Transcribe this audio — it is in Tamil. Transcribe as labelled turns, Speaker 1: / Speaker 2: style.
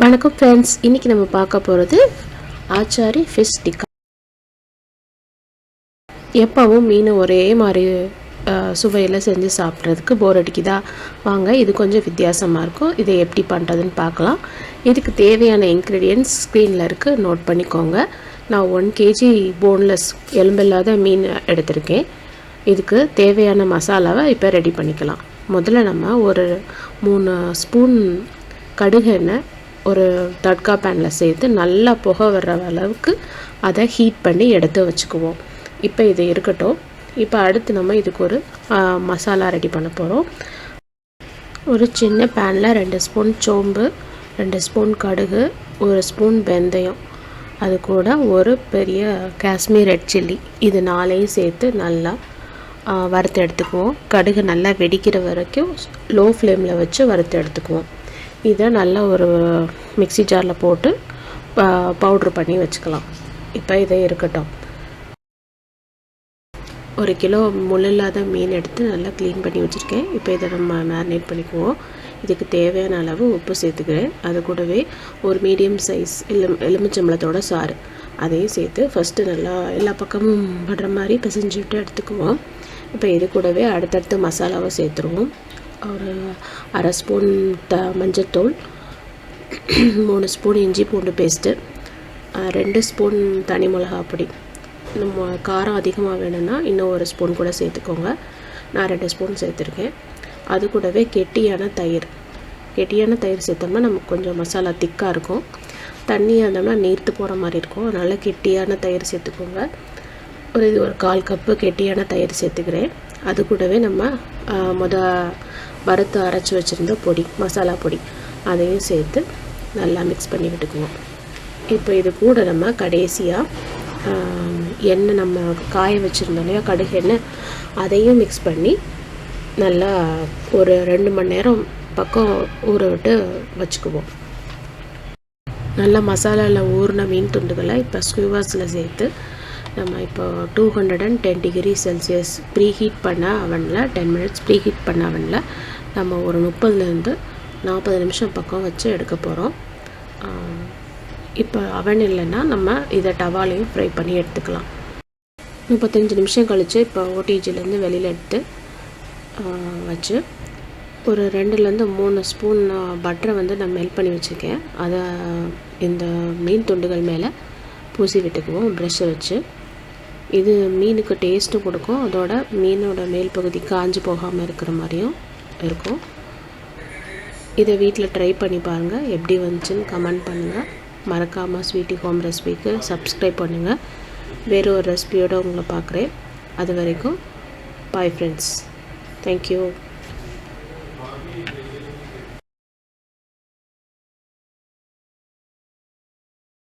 Speaker 1: வணக்கம் ஃப்ரெண்ட்ஸ், இன்றைக்கி நம்ம பார்க்க போகிறது ஆச்சாரி ஃபிஷ் டிக்கா. எப்போவும் மீன் ஒரே மாதிரி சுவையில் செஞ்சு சாப்பிட்றதுக்கு போர் அடிக்குதா? வாங்க, இது கொஞ்சம் வித்தியாசமாக இருக்கும். இதை எப்படி பண்ணுறதுன்னு பார்க்கலாம். இதுக்கு தேவையான இன்க்ரீடியன்ட்ஸ் ஸ்க்ரீனில் இருக்குது, நோட் பண்ணிக்கோங்க. நான் 1 kg போன்லெஸ் எலும்பில்லாத மீன் எடுத்திருக்கேன். இதுக்கு தேவையான மசாலாவை இப்போ ரெடி பண்ணிக்கலாம். முதல்ல நம்ம ஒரு 3 ஸ்பூன் கடுகு எண்ணெய் ஒரு தட்கா பேனில் சேர்த்து நல்லா புகை வர்ற அளவுக்கு அதை ஹீட் பண்ணி எடுத்து வச்சுக்குவோம். இப்போ இது இருக்கட்டும். இப்போ அடுத்து நம்ம இதுக்கு ஒரு மசாலா ரெடி பண்ண போகிறோம். ஒரு சின்ன பேனில் 2 ஸ்பூன் சோம்பு, 2 ஸ்பூன் கடுகு, 1 ஸ்பூன் வெந்தயம், அது கூட ஒரு பெரிய காஷ்மீர் ரெட் சில்லி, இது 4ஐயும் சேர்த்து நல்லா வறுத்து எடுத்துக்குவோம். கடுகு நல்லா வெடிக்கிற வரைக்கும் லோ ஃப்ளேமில் வச்சு வறுத்து எடுத்துக்குவோம். இதை நல்லா ஒரு மிக்ஸி ஜாரில் போட்டு பவுட்ரு பண்ணி வச்சுக்கலாம். இப்போ இதை இருக்கட்டும். 1 கிலோ முள்ளில்லாத மீன் எடுத்து நல்லா க்ளீன் பண்ணி வச்சுருக்கேன். இப்போ இதை நம்ம மேரினேட் பண்ணிக்குவோம். இதுக்கு தேவையான அளவு உப்பு சேர்த்துக்கிறேன். அது கூடவே ஒரு மீடியம் சைஸ் எலுமிச்சம்பழத்தோட சாறு அதையும் சேர்த்து ஃபஸ்ட்டு நல்லா எல்லா பக்கமும் படுற மாதிரி பிசைஞ்சு விட்டு எடுத்துக்குவோம். இப்போ இது கூடவே அடுத்தடுத்து மசாலாவை சேர்த்துருவோம். ஒரு 1/2 ஸ்பூன் மஞ்சள்தூள், 3 ஸ்பூன் இஞ்சி பூண்டு பேஸ்ட்டு, 2 ஸ்பூன் தனி மிளகா பொடி. நம்ம காரம் அதிகமாக வேணும்னா இன்னும் 1 ஸ்பூன் கூட சேர்த்துக்கோங்க. நான் 2 ஸ்பூன் சேர்த்துருக்கேன். அது கூடவே கெட்டியான தயிர் சேர்த்தோம்னா நமக்கு கொஞ்சம் மசாலா திக்காக இருக்கும். தண்ணியாக இருந்தோம்னா நீர்த்து போகிற மாதிரி இருக்கும். அதனால் கெட்டியான தயிர் சேர்த்துக்கோங்க. ஒரு 1/4 கப்பு கெட்டியான தயிர் சேர்த்துக்கிறேன். அது கூடவே நம்ம வறுத்து அரைச்சி வச்சுருந்த பொடி, மசாலா பொடி, அதையும் சேர்த்து நல்லா மிக்ஸ் பண்ணி விட்டுக்குவோம். இப்போ இது கூட நம்ம கடைசியாக எண்ணெய் நம்ம காய வச்சுருந்தோம் இல்லையா, கடுகு எண்ணெய், அதையும் மிக்ஸ் பண்ணி நல்லா ஒரு 2 மணி நேரம் பக்கம் ஊற விட்டு வச்சுக்குவோம். நல்லா மசாலாவில் ஊறின மீன் துண்டுகளை இப்போ ஸ்க்யூவர்ஸில் சேர்த்து நம்ம இப்போ 210 டிகிரி செல்சியஸ் ப்ரீஹீட் பண்ண அவனில் 10 மினிட்ஸ் ப்ரீஹீட் பண்ண அவனில் நம்ம ஒரு 30லேருந்து 40 நிமிஷம் பக்கம் வச்சு எடுக்க போகிறோம். இப்போ அவன் இல்லைன்னா நம்ம இதை டவாலையும் ஃப்ரை பண்ணி எடுத்துக்கலாம். 35 நிமிஷம் கழித்து இப்போ ஓடிஜிலேருந்து வெளியில் எடுத்து வச்சு ஒரு 2-3 ஸ்பூன் பட்டரை நான் மெல்ட் பண்ணி வச்சுருக்கேன். அதை இந்த மீன் துண்டுகள் மேலே பூசி விட்டுக்குவோம் ப்ரெஷ்ஷை வச்சு. இது மீனுக்கு டேஸ்ட்டு கொடுக்கும். அதோட மீனோட மேல் பகுதி காஞ்சு போகாமல் இருக்கிற மாதிரியும் இருக்கும். இதை வீட்டில் ட்ரை பண்ணி பாருங்கள். எப்படி வந்துச்சுன்னு கமெண்ட் பண்ணுங்கள். மறக்காமல் ஸ்வீட்டி ஹோம் ரெசிபிக்கு சப்ஸ்கிரைப் பண்ணுங்கள். வேறு ஒரு ரெசிபியோடு உங்களை பார்க்குறேன். அது வரைக்கும் பாய் ஃப்ரெண்ட்ஸ். தேங்க்யூ.